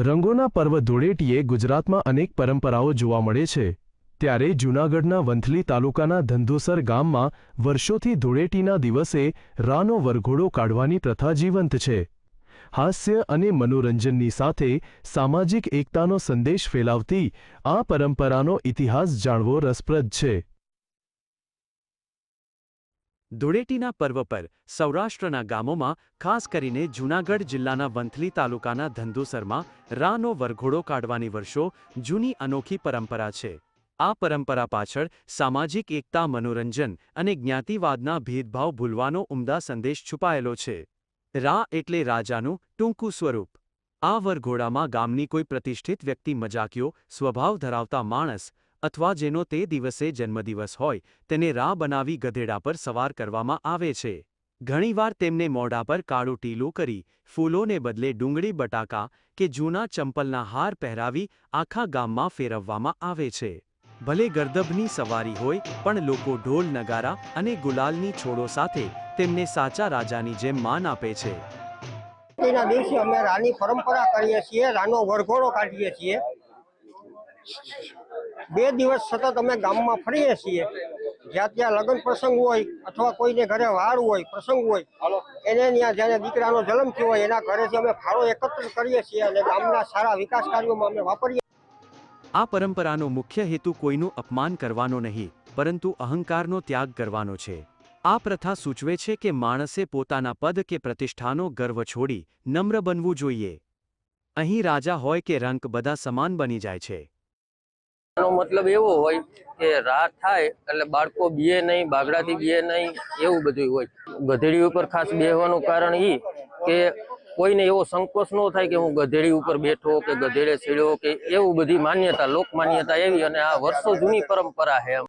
રંગોના પર્વ ધૂળેટીએ ગુજરાતમાં અનેક પરંપરાઓ જોવા મળે છે, ત્યારે જૂનાગઢના વંથલી તાલુકાના ધંધોસર ગામમાં વર્ષોથી ધૂળેટીના દિવસે રાનો વરઘોડો કાઢવાની પ્રથા જીવંત છે. હાસ્ય અને મનોરંજનની સાથે સામાજિક એકતાનો સંદેશ ફેલાવતી આ પરંપરાનો ઇતિહાસ જાણવો રસપ્રદ છે. ધૂળેટીના પર્વ પર સૌરાષ્ટ્રના ગામોમાં, ખાસ કરીને જૂનાગઢ જિલ્લાના વંથલી તાલુકાના ધંધોસરમાં રાનો વરઘોડો કાઢવાની વર્ષો જૂની અનોખી પરંપરા છે. આ પરંપરા પાછળ સામાજિક એકતા, મનોરંજન અને જ્ઞાતિવાદના ભેદભાવ ભૂલવાનો ઉમદા સંદેશ છુપાયેલો છે. રા એટલે રાજાનું ટૂંકું સ્વરૂપ. આ વરઘોડામાં ગામની કોઈ પ્રતિષ્ઠિત વ્યક્તિ, મજાકિયો સ્વભાવ ધરાવતા માણસ અથવા જેનો તે દિવસે જન્મદિવસ હોય તેને રા બનાવી ગધેડા પર સવાર કરવામાં આવે છે. ઘણીવાર તેમને મોઢા પર કાળું ટીલું કરી, ફૂલોને બદલે ડુંગળી, બટાકા કે જૂના ચંપલના હાર પહેરાવી આખા ગામમાં ફેરવવામાં આવે છે. ભલે ગર્દભની સવારી હોય, પણ લોકો ઢોલ, નગારા અને ગુલાલની છોડો સાથે તેમને સાચા રાજાની જેમ માન આપે છે. એના દિવસે અમે રાની પરંપરા કરીએ છીએ, રાનો વરઘોડો કાઢીએ છીએ. 2 દિવસ સતત અમે ગામમાં ફરીએ છીએ. જ્યાં ત્યાં લગ્ન પ્રસંગ હોય અથવા કોઈને ઘરે વાર હોય, પ્રસંગ હોય, એને ત્યાં જ્યારે દીકરાનો જન્મ થયો હોય એના ઘરેથી અમે ફાળો એકત્રિત કરીએ છીએ અને ગામના સારા વિકાસ કાર્યોમાં અમે વાપરીએ. આ પરંપરાનો મુખ્ય હેતુ કોઈનું અપમાન કરવાનો નહીં, પરંતુ અહંકારનો ત્યાગ કરવાનો છે. આ પ્રથા સૂચવે છે કે માણસે પોતાના પદ કે પ્રતિષ્ઠાનો ગર્વ છોડી નમ્ર બનવું જોઈએ. અહીં રાજા હોય કે રંક, બધા સમાન બની જાય છે. એનો મતલબ એવો હોય કે રાત થાય એટલે બાળકો બીએ નહીં, બાગડાથી બીએ નહીં, એવું બધું હોય. ગધેડી ઉપર ખાસ બેહવાનું કારણ એ કે કોઈને એવો સંકોચ ન થાય કે હું ગધેડી ઉપર બેઠો કે ગધેડે ચડ્યો કે એવું બધી માન્યતા, લોક માન્યતા એવી, અને આ વર્ષો જૂની પરંપરા છે.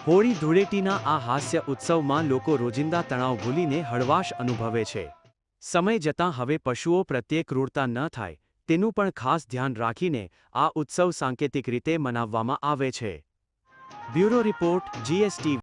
હોળી ધૂળેટીના આ હાસ્ય ઉત્સવમાં લોકો રોજિંદા તણાવ ભૂલીને હળવાશ અનુભવે છે. સમય જતાં હવે પશુઓ પ્રત્યે ક્રૂરતા ન થાય તેનું પણ ખાસ ધ્યાન રાખીને આ ઉત્સવ સાંકેતિક રીતે મનાવવામાં આવે છે. Bureau report, GSTV.